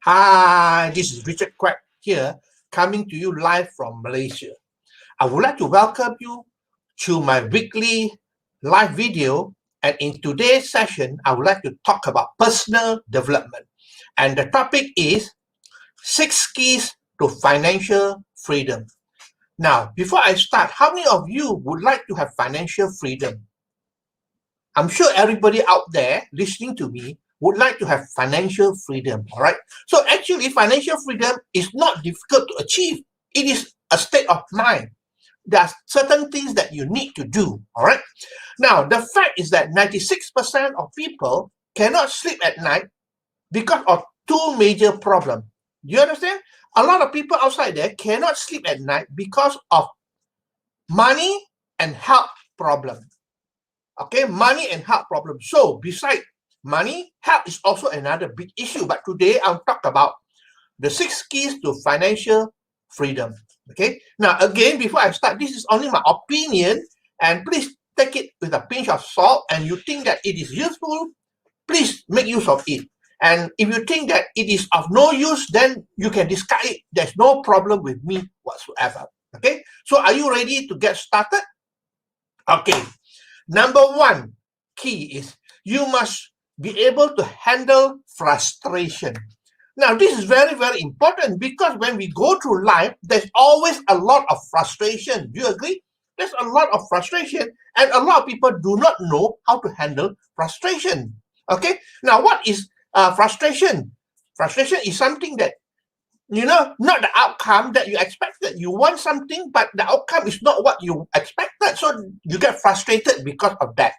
Hi, this is Richard Quack here, coming to you live from Malaysia. I would like to welcome you to my weekly live video. And in today's session, I would like to talk about personal development. And the topic is 6 keys to financial freedom. Now, before I start, how many of you would like to have financial freedom? I'm sure everybody out there listening to me would like to have financial freedom, all right? So actually, financial freedom is not difficult to achieve. It is a state of mind. There are certain things that you need to do, all right? Now, the fact is that 96% of people cannot sleep at night because of two major problems. Do you understand? A lot of people outside there cannot sleep at night because of money and health problems. Okay, money and health problems. So besides money, health is also another big issue. But today I'll talk about the 6 keys to financial freedom. Okay, now again, before I start, this is only my opinion, and please take it with a pinch of salt. And you think that it is useful, please make use of it. And if you think that it is of no use, then you can discard it. There's no problem with me whatsoever. Okay, so are you ready to get started? Okay. Number one key is you must be able to handle frustration. Now, this is very, very important because when we go through life, there's always a lot of frustration. Do you agree? There's a lot of frustration, and a lot of people do not know how to handle frustration. Okay? Now, what is frustration? Frustration is something that not the outcome that you expected. You want something, but the outcome is not what you expected. So you get frustrated because of that.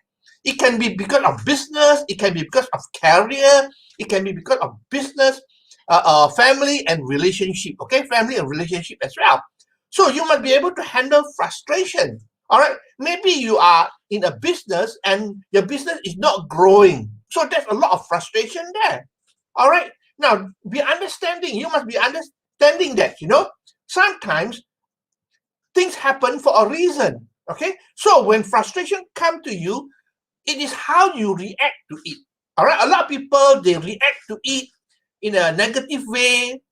It can be because of business. It can be because of career. It can be because of business, family, and relationship. Okay, family and relationship as well. So you must be able to handle frustration. All right. Maybe you are in a business and your business is not growing. So there's a lot of frustration there. All right. Now, be understanding. You must be understanding that, sometimes things happen for a reason. Okay. So when frustration comes to you, it is how you react to it. All right. A lot of people, they react to it in a negative way,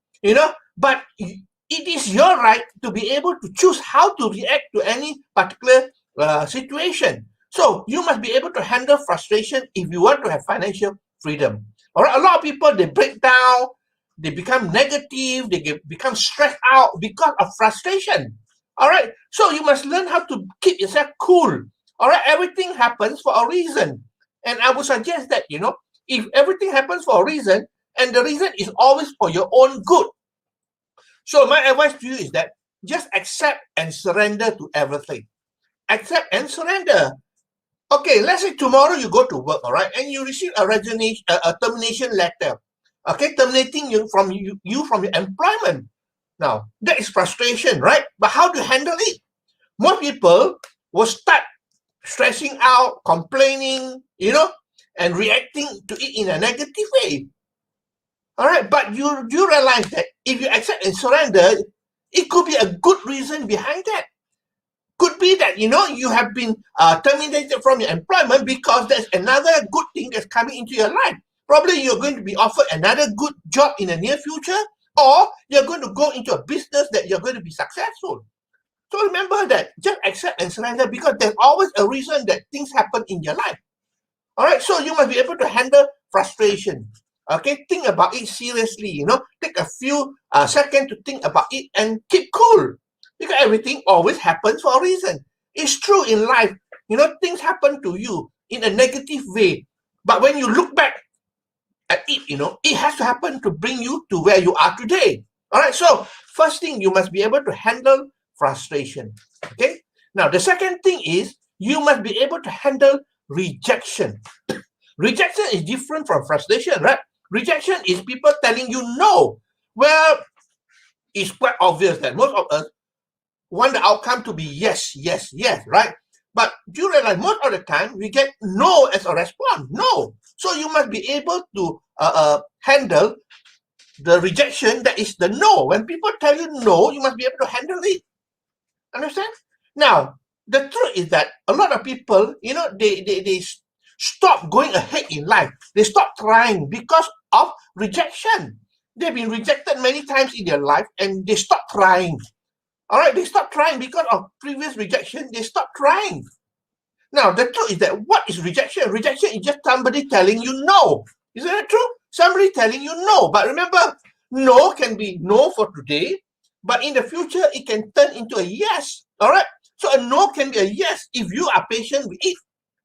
but it is your right to be able to choose how to react to any particular situation. So you must be able to handle frustration if you want to have financial freedom. All right, a lot of people, they break down, they become negative, become stressed out because of frustration. All right, so you must learn how to keep yourself cool. All right, everything happens for a reason, and I would suggest that if everything happens for a reason, and the reason is always for your own good. So my advice to you is that just accept and surrender to everything. Accept and surrender. Okay, let's say tomorrow you go to work, all right, and you receive a resignation, a termination letter, okay, terminating you from your employment. Now that is frustration, right? But how to handle it? Most people will start stressing out, complaining, and reacting to it in a negative way. All right, but you realize that if you accept and surrender, it could be a good reason behind that. Could be that you have been terminated from your employment because there's another good thing that's coming into your life. Probably you're going to be offered another good job in the near future, or you're going to go into a business that you're going to be successful. So remember that just accept and surrender because there's always a reason that things happen in your life. All right, so you must be able to handle frustration. Okay, think about it seriously. Take a few seconds to think about it and keep cool because everything always happens for a reason. It's true in life. Things happen to you in a negative way, but when you look back at it, it has to happen to bring you to where you are today. All right, so first thing, you must be able to handle frustration. Okay, now the second thing is you must be able to handle rejection. Rejection is different from frustration, right? Rejection is people telling you no. Well, it's quite obvious that most of us want the outcome to be yes, yes, yes, right? But do you realize most of the time we get no as a response? No. So you must be able to handle the rejection that is the no. When people tell you no, you must be able to handle it. Understand? Now, the truth is that a lot of people, they stop going ahead in life. They stop trying because of rejection. They've been rejected many times in their life and they stop trying. All right, they stop trying because of previous rejection. They stop trying. Now, the truth is that what is rejection? Rejection is just somebody telling you no. Isn't that true? Somebody telling you no. But remember, no can be no for today, but in the future, it can turn into a yes. All right? So a no can be a yes if you are patient with it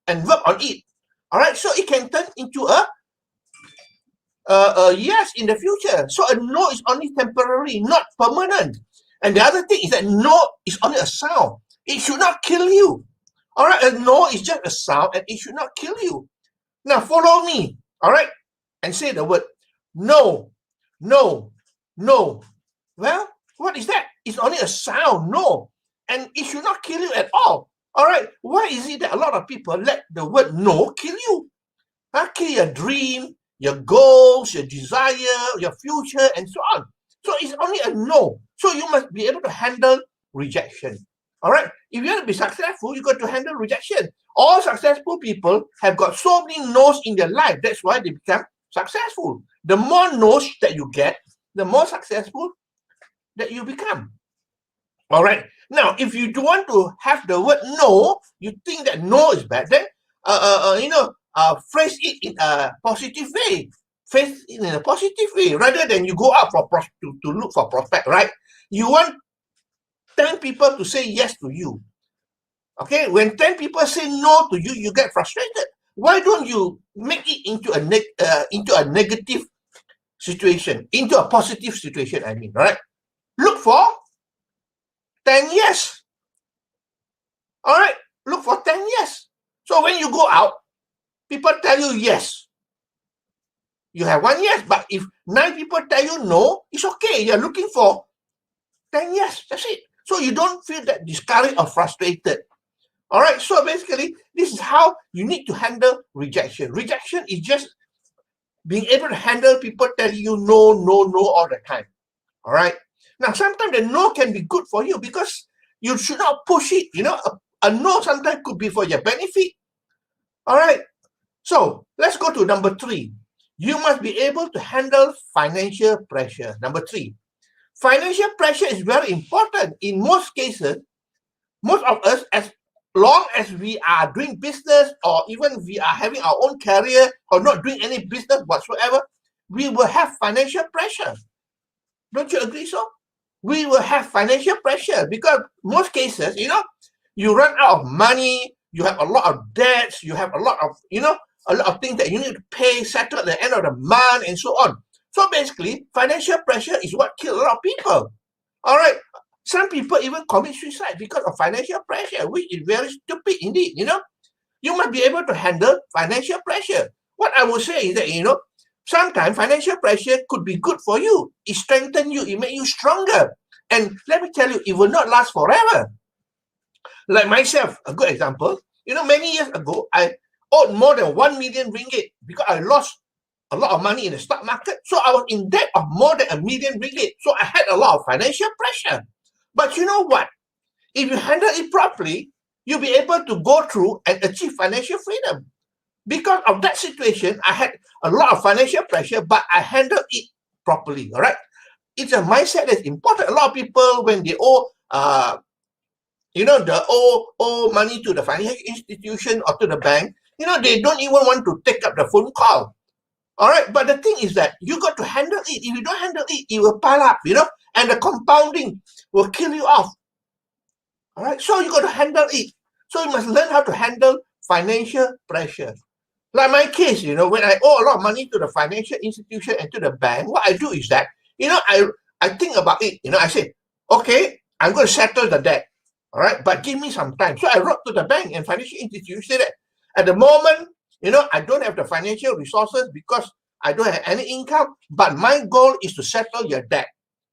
and work on it. All right? So it can turn into a yes in the future. So a no is only temporary, not permanent. And the other thing is that no is only a sound. It should not kill you. All right, a no is just a sound and it should not kill you. Now follow me, all right, and say the word no, no, no. Well, what is that? It's only a sound, no, and it should not kill you at all. All right, why is it that a lot of people let the word no kill you? Kill your dream, your goals, your desire, your future, and so on. So it's only a no. So you must be able to handle rejection. All right. If you want to be successful, you got to handle rejection. All successful people have got so many no's in their life. That's why they become successful. The more no's that you get, the more successful that you become. All right. Now, if you don't want to have the word no, you think that no is bad, then phrase it in a positive way. Phrase it in a positive way rather than you go out to look for prospect, right? You want 10 people to say yes to you. Okay, when 10 people say no to you, you get frustrated. Why don't you make it into a negative situation, into a positive situation, I mean, right? Look for 10 yes. All right, look for 10 yes. So when you go out, people tell you yes. You have 1 yes, but if 9 people tell you no, it's okay. You're looking for 10 yes, that's it. So you don't feel that discouraged or frustrated. All right, so basically, this is how you need to handle rejection. Rejection is just being able to handle people telling you no, no, no all the time. All right. Now, sometimes the no can be good for you because you should not push it. You know, a no sometimes could be for your benefit. All right. So let's go to number 3. You must be able to handle financial pressure. Number 3. Financial pressure is very important. In most cases, most of us, as long as we are doing business or even we are having our own career or not doing any business whatsoever, we will have financial pressure. Don't you agree so? We will have financial pressure because most cases, you run out of money, you have a lot of debts, you have a lot of things that you need to pay, settle at the end of the month, and so on. So basically, financial pressure is what kills a lot of people. All right. Some people even commit suicide because of financial pressure, which is very stupid indeed, You must be able to handle financial pressure. What I would say is that, sometimes financial pressure could be good for you. It strengthens you. It makes you stronger. And let me tell you, it will not last forever. Like myself, a good example, many years ago, I owed more than 1 million ringgit because I lost a lot of money in the stock market. So I was in debt of more than 1 million ringgit. So I had a lot of financial pressure. But you know what? If you handle it properly, you'll be able to go through and achieve financial freedom. Because of that situation, I had a lot of financial pressure, but I handled it properly, all right? It's a mindset that's important. A lot of people, when they owe, owe money to the financial institution or to the bank, they don't even want to take up the phone call. All right, but the thing is that you got to handle it. If you don't handle it, it will pile up, and the compounding will kill you off. All right, so you got to handle it. So you must learn how to handle financial pressure. Like my case, when I owe a lot of money to the financial institution and to the bank, what I do is that, I think about it. I say, okay, I'm going to settle the debt. All right, but give me some time. So I wrote to the bank and financial institution that at the moment, I don't have the financial resources because I don't have any income, but my goal is to settle your debt.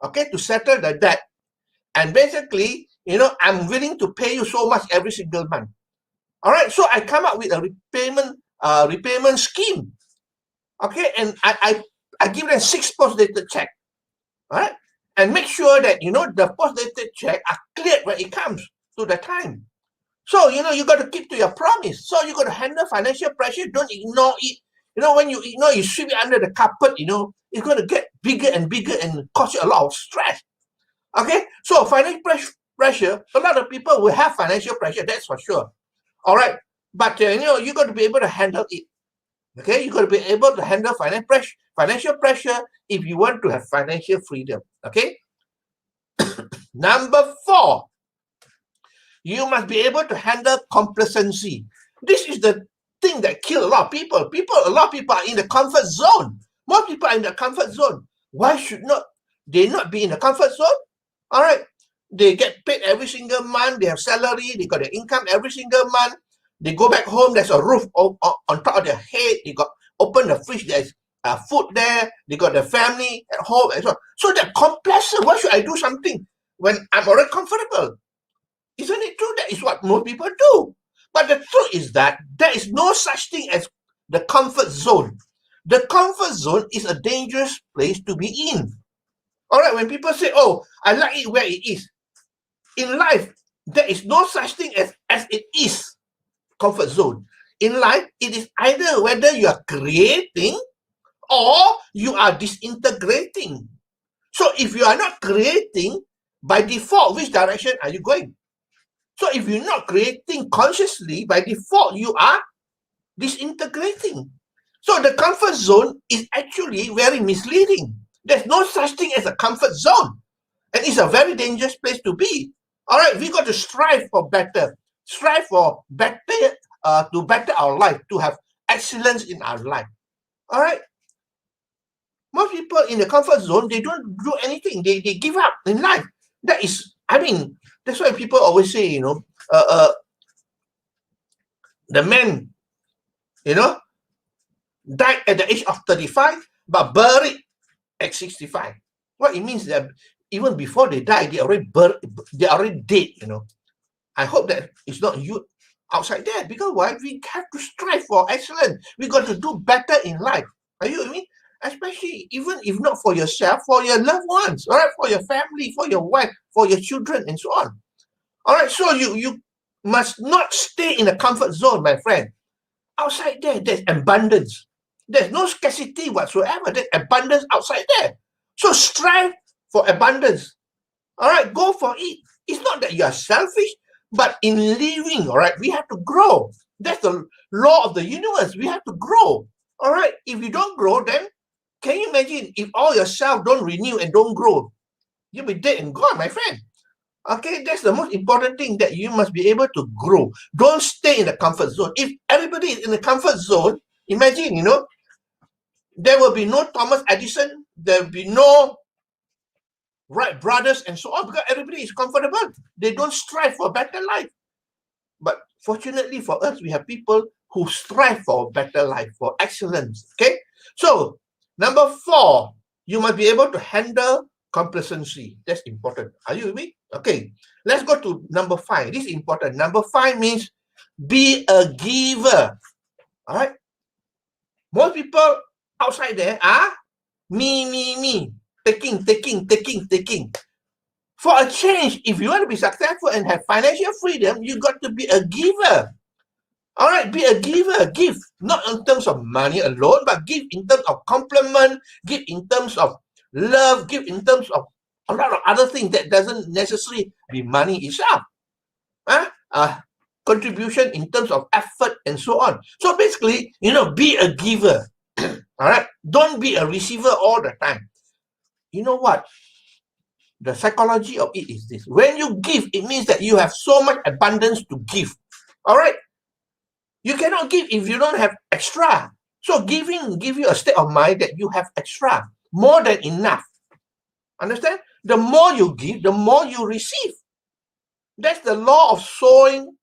Okay, to settle the debt. And basically, I'm willing to pay you so much every single month. All right, so I come up with a repayment scheme. Okay, and I give them 6 post-dated check. All right, and make sure that the post-dated check are cleared when it comes to the time. So you got to keep to your promise. So you got to handle financial pressure. Don't ignore it. When you ignore, you sweep it under the carpet. It's going to get bigger and bigger and cause you a lot of stress. Okay, so financial pressure, a lot of people will have financial pressure, that's for sure. All right, but you got to be able to handle it. Okay, you got to be able to handle financial pressure if you want to have financial freedom. Okay. Number 4, you must be able to handle complacency. This is the thing that kills a lot of people. A lot of people are in the comfort zone. Most people are in the comfort zone. Why should they not be in the comfort zone? All right. They get paid every single month. They have salary. They got their income every single month. They go back home. There's a roof on top of their head. They got open the fridge. There's food there. They got their family at home and so on. So they're complacent. Why should I do something when I'm already comfortable? Isn't it true? That is what most people do. But the truth is that there is no such thing as the comfort zone. The comfort zone is a dangerous place to be in. All right, when people say, oh, I like it where it is. In life, there is no such thing as it is comfort zone. In life, it is either whether you are creating or you are disintegrating. So if you are not creating, by default, which direction are you going? So if you're not creating consciously, by default, you are disintegrating. So the comfort zone is actually very misleading. There's no such thing as a comfort zone. And it's a very dangerous place to be. All right, we got to strive for better. Strive for better, to better our life, to have excellence in our life. All right. Most people in the comfort zone, they don't do anything. They give up in life. That is, that's why people always say, the man, died at the age of 35, but buried at 65. What it means that even before they die, they already dead, I hope that it's not you outside there, because why? We have to strive for excellence. We got to do better in life. Are you with me? Especially even if not for yourself, for your loved ones, all right, for your family, for your wife, for your children, and so on. All right, so you must not stay in a comfort zone, my friend. Outside there's abundance. There's no scarcity whatsoever. There's abundance outside there. So strive for abundance. All right, go for it. It's not that you are selfish, but in living, all right, we have to grow. That's the law of the universe. We have to grow. All right, if you don't grow, then can you imagine if all yourself don't renew and don't grow? You'll be dead and gone, my friend. Okay, that's the most important thing, that you must be able to grow. Don't stay in the comfort zone. If everybody is in the comfort zone, imagine, there will be no Thomas Edison, there will be no Wright brothers and so on, because everybody is comfortable. They don't strive for a better life. But fortunately for us, we have people who strive for a better life, for excellence. Okay, so number 4, you must be able to handle complacency. That's important. Are you with me? Okay, let's go to number 5. This is important. Number 5 means be a giver. All right, most people outside there are me, taking. For a change, if you want to be successful and have financial freedom, you got to be a giver. All right, be a giver. Give, not in terms of money alone, but give in terms of compliment, give in terms of love, give in terms of a lot of other things that doesn't necessarily be money itself. Contribution in terms of effort and so on. So basically, be a giver. All right, don't be a receiver all the time. You know what? The psychology of it is this. When you give, it means that you have so much abundance to give. All right? You cannot give if you don't have extra. So giving give you a state of mind that you have extra, more than enough. Understand? The more you give, the more you receive. That's the law of sowing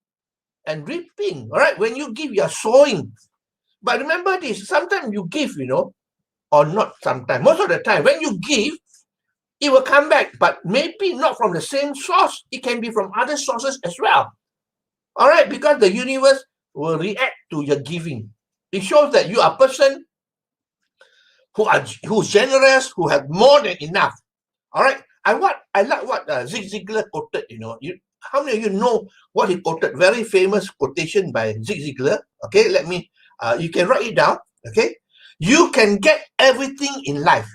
and reaping. All right? When you give, you are sowing. But remember this, sometimes you give, or not sometimes, most of the time, when you give, it will come back, but maybe not from the same source. It can be from other sources as well. All right, because the universe will react to your giving. It shows that you are a person who's generous, who has more than enough. All right, I like what Zig Ziglar quoted. How many of you know what he quoted? Very famous quotation by Zig Ziglar. Okay, you can write it down. Okay, you can get everything in life,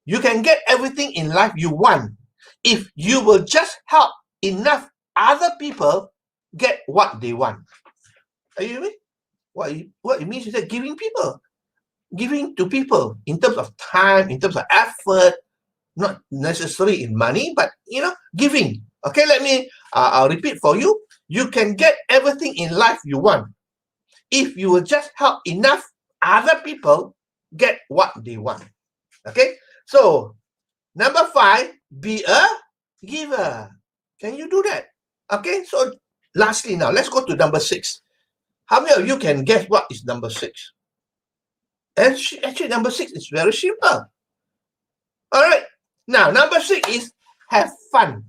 You can get everything in life you want if you will just help enough other people get what they want. Are you with me? What it means is that giving to people in terms of time, in terms of effort, not necessarily in money, but giving. Okay, let me I'll repeat for you. You can get everything in life you want if you will just help enough other people get what they want. Okay, so number 5, be a giver. Can you do that? Okay, so lastly, now let's go to number 6. How many of you can guess what is number 6? Actually, number 6 is very simple. All right, now number 6 is have fun.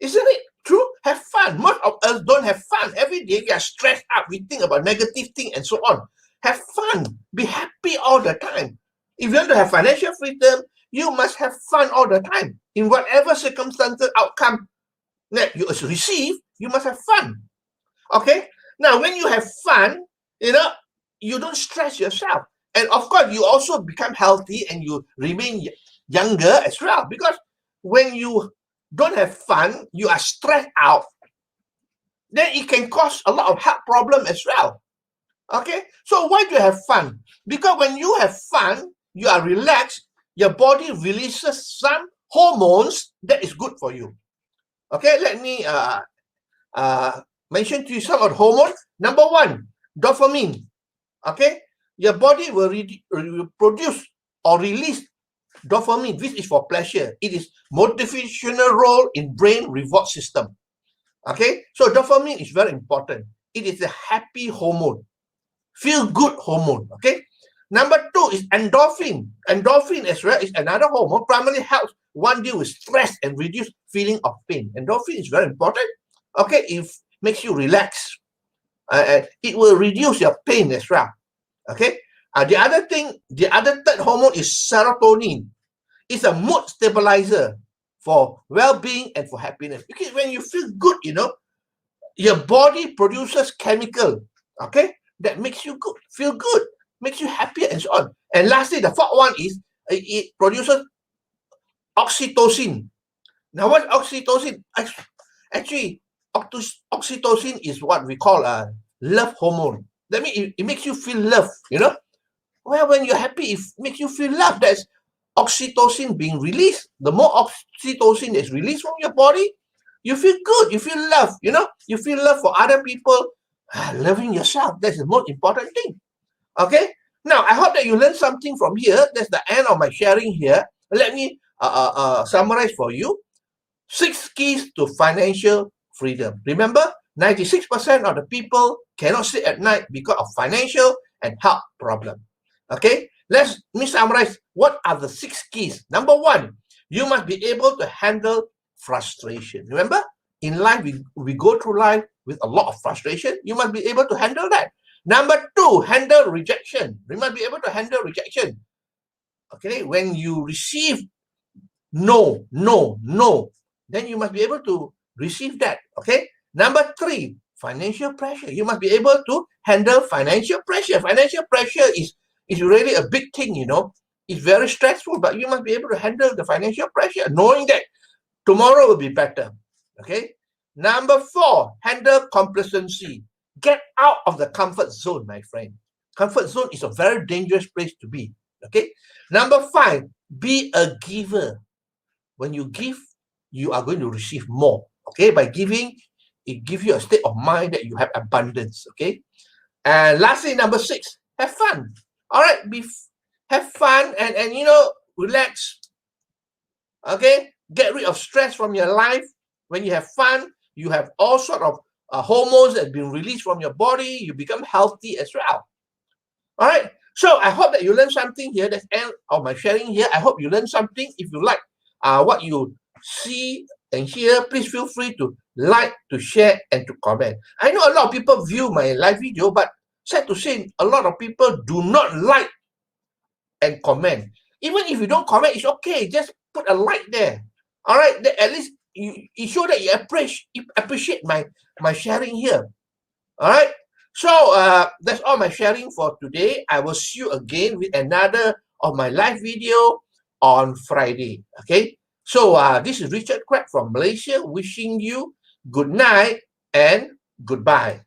Isn't it true? Have fun. Most of us don't have fun. Every day we are stressed out. We think about negative things and so on. Have fun. Be happy all the time. If you want to have financial freedom, you must have fun all the time. In whatever circumstances, outcome that you receive, you must have fun. Okay? Now, when you have fun, you don't stress yourself. And of course, you also become healthy and you remain younger as well. Because when you don't have fun, you are stressed out, then it can cause a lot of health problem as well. Okay, so why do you have fun? Because when you have fun, you are relaxed, your body releases some hormones that is good for you. Okay, let me mention to you some of the hormones. Number 1, dopamine. Okay, your body will produce or release dopamine, which is for pleasure. It is motivational role in brain reward system. Okay, so dopamine is very important. It is a happy hormone, feel good hormone. Okay, number 2 is endorphin. Endorphin as well is another hormone, primarily helps one deal with stress and reduce feeling of pain. Endorphin is very important. Okay, it makes you relax. It will reduce your pain as well. Okay. The other third hormone is serotonin. It's a mood stabilizer for well-being and for happiness. Because when you feel good, your body produces chemical, okay, that makes you good, feel good, makes you happy and so on. And lastly, the 4th one is it produces oxytocin. Now, what oxytocin? Actually, oxytocin is what we call a love hormone. That means it makes you feel love, Well, when you're happy, it makes you feel love. That's oxytocin being released. The more oxytocin is released from your body, you feel good, you feel love, you feel love for other people, loving yourself. That's the most important thing. Okay, now I hope that you learned something from here. That's the end of my sharing here. Let me summarize for you. 6 keys to financial freedom. Remember, 96% of the people cannot sleep at night because of financial and health problem. Okay, let me summarize. What are the 6 keys? Number 1, you must be able to handle frustration. Remember, in life, we go through life with a lot of frustration. You must be able to handle that. Number 2, handle rejection. You must be able to handle rejection. Okay, when you receive no, then you must be able to receive that. Okay. Number 3, financial pressure. You must be able to handle financial pressure. Financial pressure is really a big thing, It's very stressful, but you must be able to handle the financial pressure, knowing that tomorrow will be better. Okay. Number 4, handle complacency. Get out of the comfort zone, my friend. Comfort zone is a very dangerous place to be. Okay. Number 5, be a giver. When you give, you are going to receive more. Okay. By giving, it gives you a state of mind that you have abundance. Okay. And lastly, number 6, have fun. All right. Have fun and relax. Okay. Get rid of stress from your life. When you have fun, you have all sort of hormones that have been released from your body. You become healthy as well. All right. So I hope that you learned something here. That's the end of my sharing here. I hope you learned something. If you like what you see and hear, please feel free to like, to share, and to comment. I know a lot of people view my live video, but sad to say, a lot of people do not like and comment. Even if you don't comment, it's okay. Just put a like there. All right. At least you show that you appreciate my sharing here. All right. So that's all my sharing for today. I will see you again with another of my live video. on Friday. Okay, so this is Richard Quack from Malaysia wishing you good night and goodbye.